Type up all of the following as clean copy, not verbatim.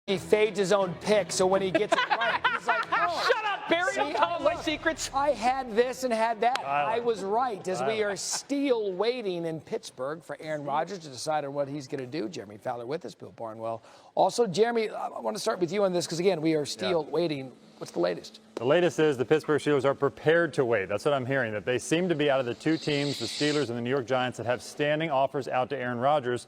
He fades his own pick, so when he gets it right, he's like, oh. Shut up, Barry. Don't tell my secrets. I had this and had that. I was right. As we are still waiting in Pittsburgh for Aaron Rodgers to decide on what he's going to do. Jeremy Fowler with us, Bill Barnwell. Also, Jeremy, I want to start with you on this because, again, we are still waiting. What's the latest? The latest is the Pittsburgh Steelers are prepared to wait. That's what I'm hearing, that they seem to be out of the two teams, the Steelers and the New York Giants, that have standing offers out to Aaron Rodgers,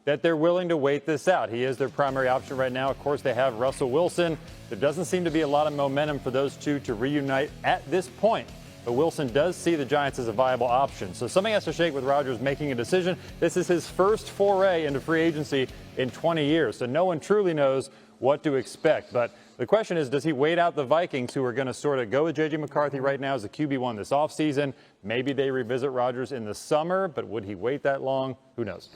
that they're willing to wait this out. He is their primary option right now. Of course, they have Russell Wilson. There doesn't seem to be a lot of momentum for those two to reunite at this point. But Wilson does see the Giants as a viable option. So something has to shake with Rodgers making a decision. This is his first foray into free agency in 20 years. So no one truly knows what to expect. But the question is, does he wait out the Vikings, who are going to sort of go with J.J. McCarthy right now as the QB1 this offseason? Maybe they revisit Rodgers in the summer, but would he wait that long? Who knows?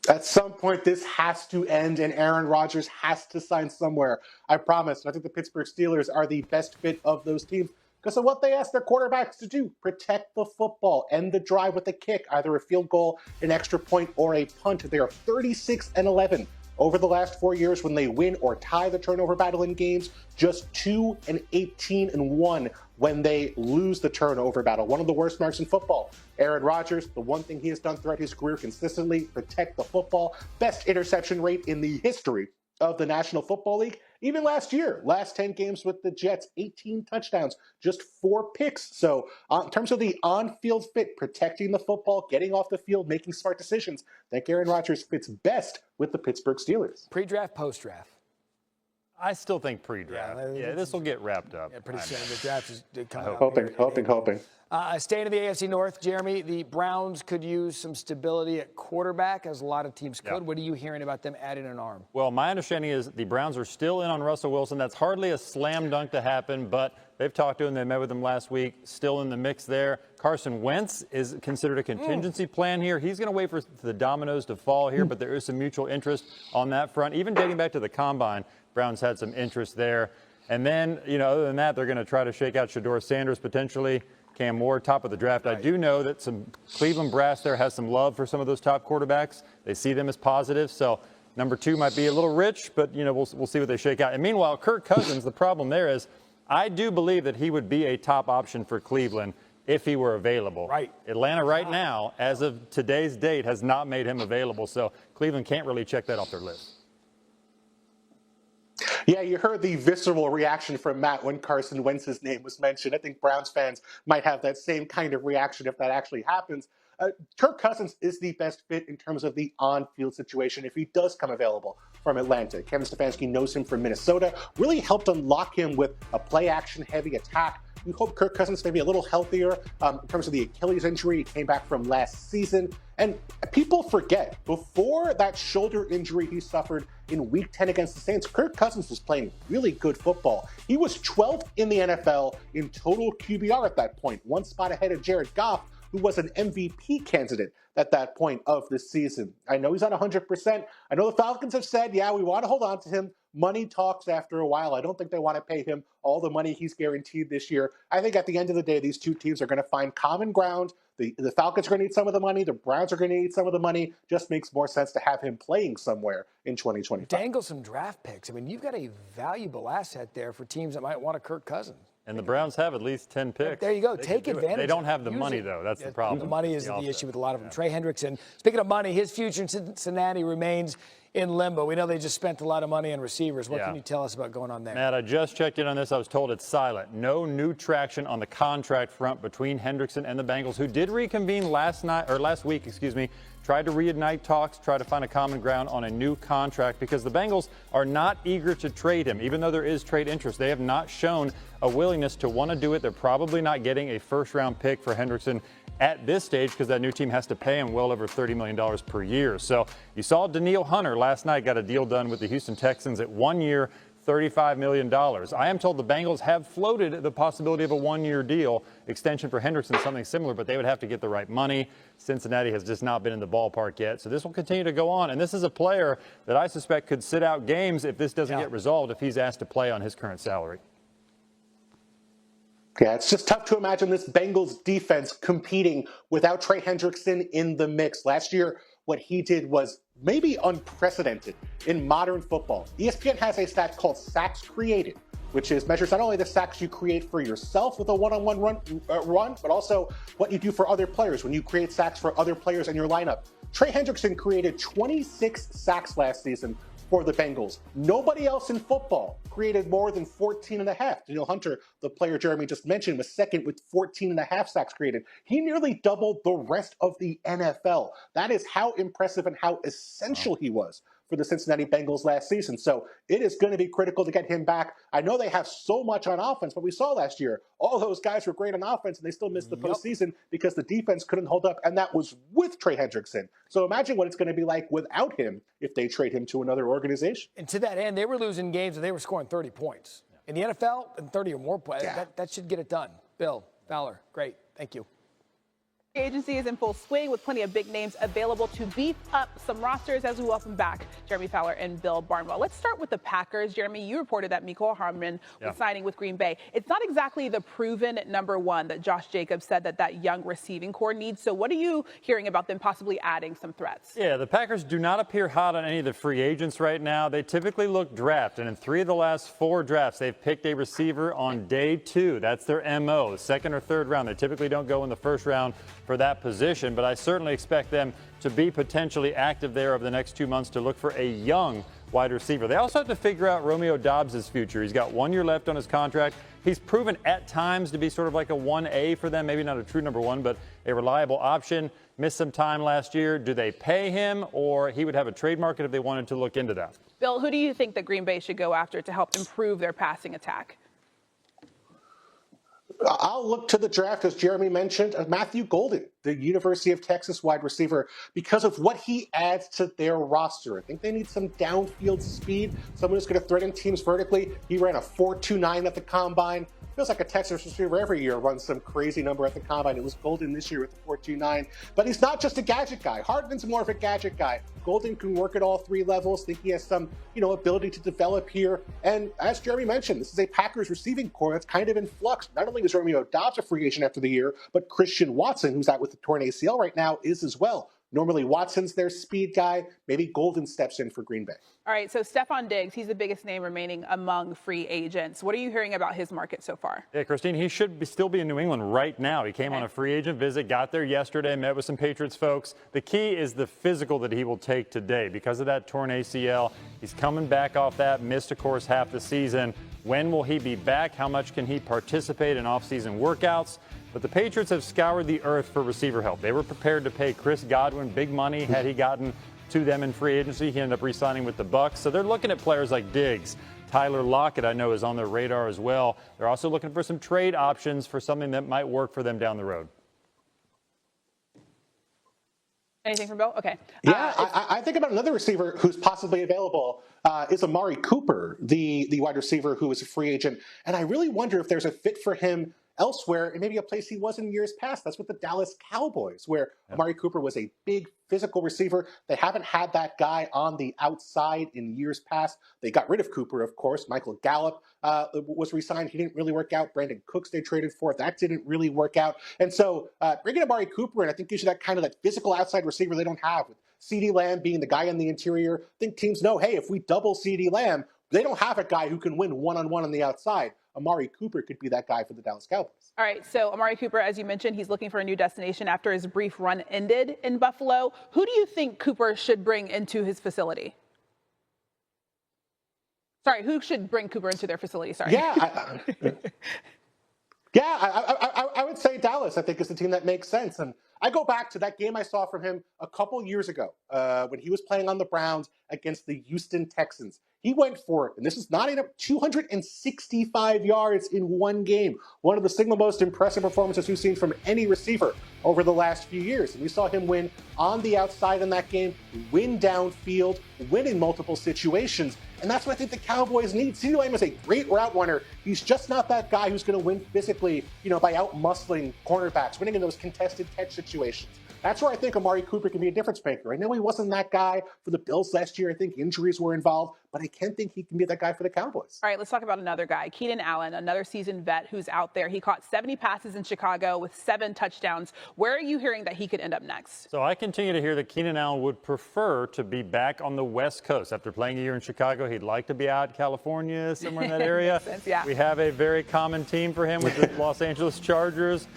At some point, this has to end, and Aaron Rodgers has to sign somewhere. I promise. I think the Pittsburgh Steelers are the best fit of those teams because of what they ask their quarterbacks to do: protect the football, end the drive with a kick, either a field goal, an extra point, or a punt. They are 36-11 over the last 4 years when they win or tie the turnover battle in games. Just 2-18-1 when they lose the turnover battle. One of the worst marks in football. Aaron Rodgers, the one thing he has done throughout his career consistently, protect the football. Best interception rate in the history of the National Football League. Even last year, last 10 games with the Jets, 18 touchdowns, just 4 picks. So in terms of the on-field fit, protecting the football, getting off the field, making smart decisions, I think Aaron Rodgers fits best with the Pittsburgh Steelers. Pre-draft, post-draft? I still think pre-draft. Yeah, this will get wrapped up. Yeah, pretty soon. The draft is coming up. Hoping. Staying in the AFC North, Jeremy, the Browns could use some stability at quarterback, as a lot of teams could. What are you hearing about them adding an arm? Well, my understanding is the Browns are still in on Russell Wilson. That's hardly a slam dunk to happen, but they've talked to him. They met with him last week. Still in the mix there. Carson Wentz is considered a contingency plan here. He's going to wait for the dominoes to fall here, but there is some mutual interest on that front. Even dating back to the Combine, Browns had some interest there. And then, other than that, they're going to try to shake out Shedeur Sanders potentially. Cam Moore, top of the draft. Right. I do know that some Cleveland brass there has some love for some of those top quarterbacks. They see them as positive. So number 2 might be a little rich, but, we'll see what they shake out. And meanwhile, Kirk Cousins, the problem there is I do believe that he would be a top option for Cleveland if he were available. Right. Atlanta right now, as of today's date, has not made him available. So Cleveland can't really check that off their list. Yeah, you heard the visceral reaction from Matt when Carson Wentz's name was mentioned. I think Browns fans might have that same kind of reaction if that actually happens. Kirk Cousins is the best fit in terms of the on-field situation if he does come available from Atlanta. Kevin Stefanski knows him from Minnesota, really helped unlock him with a play-action heavy attack. We hope Kirk Cousins may be a little healthier in terms of the Achilles injury. He came back from last season. And people forget, before that shoulder injury he suffered in Week 10 against the Saints, Kirk Cousins was playing really good football. He was 12th in the NFL in total QBR at that point, one spot ahead of Jared Goff, who was an MVP candidate at that point of the season. I know he's not 100%. I know the Falcons have said, yeah, we want to hold on to him. Money talks after a while. I don't think they want to pay him all the money he's guaranteed this year. I think at the end of the day, these two teams are going to find common ground. The Falcons are going to need some of the money. The Browns are going to need some of the money. Just makes more sense to have him playing somewhere in 2025. Dangle some draft picks. I mean, you've got a valuable asset there for teams that might want a Kirk Cousins. And the Browns have at least 10 picks. There you go. Take advantage. They don't have the money, though. That's the problem. The money is the issue with a lot of them. Trey Hendrickson, speaking of money, his future in Cincinnati remains in limbo. We know they just spent a lot of money on receivers. What can you tell us about going on there? Matt, I just checked in on this. I was told it's silent. No new traction on the contract front between Hendrickson and the Bengals, who did reconvene last week, tried to reignite talks, try to find a common ground on a new contract because the Bengals are not eager to trade him. Even though there is trade interest, they have not shown a willingness to want to do it. They're probably not getting a first-round pick for Hendrickson at this stage because that new team has to pay him well over $30 million per year. So you saw Danielle Hunter last night got a deal done with the Houston Texans at 1 year, $35 million. I am told the Bengals have floated the possibility of a 1-year deal extension for Hendrickson, something similar, but they would have to get the right money. Cincinnati has just not been in the ballpark yet. So this will continue to go on. And this is a player that I suspect could sit out games if this doesn't get resolved, if he's asked to play on his current salary. Yeah, it's just tough to imagine this Bengals defense competing without Trey Hendrickson in the mix. Last year, what he did was maybe unprecedented in modern football. ESPN has a stat called sacks created, which measures not only the sacks you create for yourself with a one-on-one run, but also what you do for other players when you create sacks for other players in your lineup. Trey Hendrickson created 26 sacks last season for the Bengals. Nobody else in football created more than 14 and a half. Daniel Hunter, the player Jeremy just mentioned, was second with 14 and a half sacks created. He nearly doubled the rest of the NFL. That is how impressive and how essential he was for the Cincinnati Bengals last season. So it is going to be critical to get him back. I know they have so much on offense, but we saw last year, all those guys were great on offense and they still missed the postseason because the defense couldn't hold up. And that was with Trey Hendrickson. So imagine what it's going to be like without him if they trade him to another organization. And to that end, they were losing games and they were scoring 30 points. In the NFL, and 30 or more points, that should get it done. Bill Fowler, great. Thank you. Agency is in full swing with plenty of big names available to beef up some rosters as we welcome back Jeremy Fowler and Bill Barnwell. Let's start with the Packers. Jeremy, you reported that Mecole Hardman was signing with Green Bay. It's not exactly the proven number one that Josh Jacobs said that young receiving core needs. So what are you hearing about them possibly adding some threats? Yeah, the Packers do not appear hot on any of the free agents right now. They typically look draft, and in 3 of the last 4 drafts, they've picked a receiver on day 2. That's their MO, the second or third round. They typically don't go in the first round for that position, but I certainly expect them to be potentially active there over the next 2 months to look for a young wide receiver. They also have to figure out Romeo Dobbs' future. He's got 1 year left on his contract. He's proven at times to be sort of like a 1A for them, maybe not a true number 1, but a reliable option. Missed some time last year. Do they pay him, or he would have a trade market if they wanted to look into that? Bill, who do you think that Green Bay should go after to help improve their passing attack? I'll look to the draft, as Jeremy mentioned, of Matthew Golden, the University of Texas wide receiver, because of what he adds to their roster. I think they need some downfield speed, someone who's going to threaten teams vertically. He ran a 4.29 at the combine. Feels like a Texas receiver every year runs some crazy number at the combine. It was Golden this year with the 4.29. But he's not just a gadget guy. Hardman's more of a gadget guy. Golden can work at all 3 levels. I think he has some, ability to develop here. And as Jeremy mentioned, this is a Packers receiving core that's kind of in flux. Not only is Romeo Dobbs a free agent after the year, but Christian Watson, who's out with the torn ACL right now, is as well. Normally Watson's their speed guy. Maybe Golden steps in for Green Bay. All right, so Stefon Diggs, he's the biggest name remaining among free agents. What are you hearing about his market so far? Yeah, Christine, he should still be in New England right now. He came on a free agent visit, got there yesterday, met with some Patriots folks. The key is the physical that he will take today. Because of that torn ACL, he's coming back off that, missed, of course, half the season. When will he be back? How much can he participate in offseason workouts? But the Patriots have scoured the earth for receiver help. They were prepared to pay Chris Godwin big money had he gotten to them in free agency. He ended up re-signing with the Bucs. So they're looking at players like Diggs. Tyler Lockett, I know, is on their radar as well. They're also looking for some trade options for something that might work for them down the road. Anything from Bill? Okay. Yeah, I think about another receiver who's possibly available is Amari Cooper, the wide receiver who is a free agent. And I really wonder if there's a fit for him elsewhere, and maybe a place he was in years past. That's with the Dallas Cowboys, where Amari Cooper was a big physical receiver. They haven't had that guy on the outside in years past. They got rid of Cooper, of course. Michael Gallup was re-signed. He didn't really work out. Brandon Cooks they traded for. That didn't really work out. And so bringing Amari Cooper in, I think gives you that physical outside receiver they don't have. With CeeDee Lamb being the guy in the interior, I think teams know, hey, if we double CeeDee Lamb, they don't have a guy who can win one-on-one on the outside. Amari Cooper could be that guy for the Dallas Cowboys. All right, so Amari Cooper, as you mentioned, he's looking for a new destination after his brief run ended in Buffalo. Who do you think Cooper should bring into his facility? Sorry, who should bring Cooper into their facility? Sorry. Yeah, I would say Dallas, I think, is the team that makes sense. And I go back to that game I saw from him a couple years ago when he was playing on the Browns against the Houston Texans. He went for, and this is not enough, 265 yards in one game. One of the single most impressive performances we've seen from any receiver over the last few years. And we saw him win on the outside in that game, win downfield, win in multiple situations. And that's what I think the Cowboys need. CeeDee Lamb is a great route runner. He's just not that guy who's going to win physically, by out-muscling cornerbacks, winning in those contested catch situations. That's where I think Amari Cooper can be a difference maker. I know he wasn't that guy for the Bills last year. I think injuries were involved, but I can't think he can be that guy for the Cowboys. All right, let's talk about another guy, Keenan Allen, another seasoned vet who's out there. He caught 70 passes in Chicago with 7 touchdowns. Where are you hearing that he could end up next? So I continue to hear that Keenan Allen would prefer to be back on the West Coast. After playing a year in Chicago, he'd like to be out in California, somewhere in that area. Makes sense, yeah. We have a very common team for him with the Los Angeles Chargers.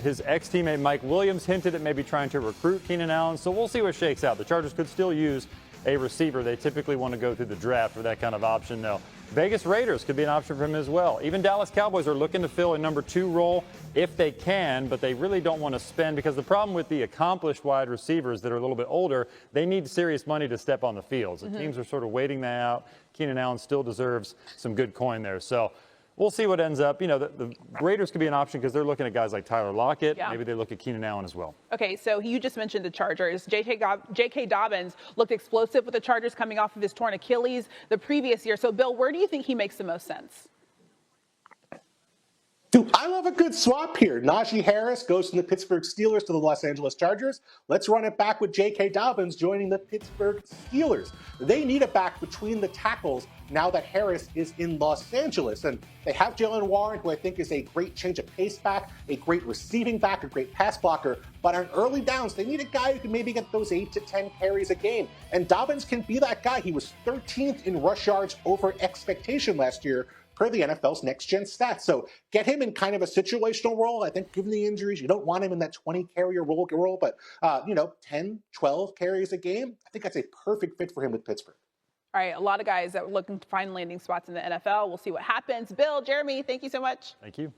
His ex-teammate Mike Williams hinted at maybe trying to recruit Keenan Allen, so we'll see what shakes out. The Chargers could still use a receiver. They typically want to go through the draft for that kind of option, though. Vegas Raiders could be an option for him as well. Even Dallas Cowboys are looking to fill a number 2 role if they can, but they really don't want to spend, because the problem with the accomplished wide receivers that are a little bit older, they need serious money to step on the field. So teams are sort of waiting that out. Keenan Allen still deserves some good coin there. So we'll see what ends up. You know, the Raiders could be an option because they're looking at guys like Tyler Lockett. Yeah. Maybe they look at Keenan Allen as well. Okay, so you just mentioned the Chargers. J.K. Dobbins looked explosive with the Chargers coming off of his torn Achilles the previous year. So, Bill, where do you think he makes the most sense? Dude, I love a good swap here. Najee Harris goes from the Pittsburgh Steelers to the Los Angeles Chargers. Let's run it back with J.K. Dobbins joining the Pittsburgh Steelers. They need a back between the tackles now that Harris is in Los Angeles. And they have Jalen Warren, who I think is a great change of pace back, a great receiving back, a great pass blocker. But on early downs, they need a guy who can maybe get those 8 to 10 carries a game. And Dobbins can be that guy. He was 13th in rush yards over expectation last year, per the NFL's next-gen stats. So get him in kind of a situational role. I think given the injuries, you don't want him in that 20-carrier role, but 10, 12 carries a game. I think that's a perfect fit for him with Pittsburgh. All right, a lot of guys that are looking to find landing spots in the NFL. We'll see what happens. Bill, Jeremy, thank you so much. Thank you.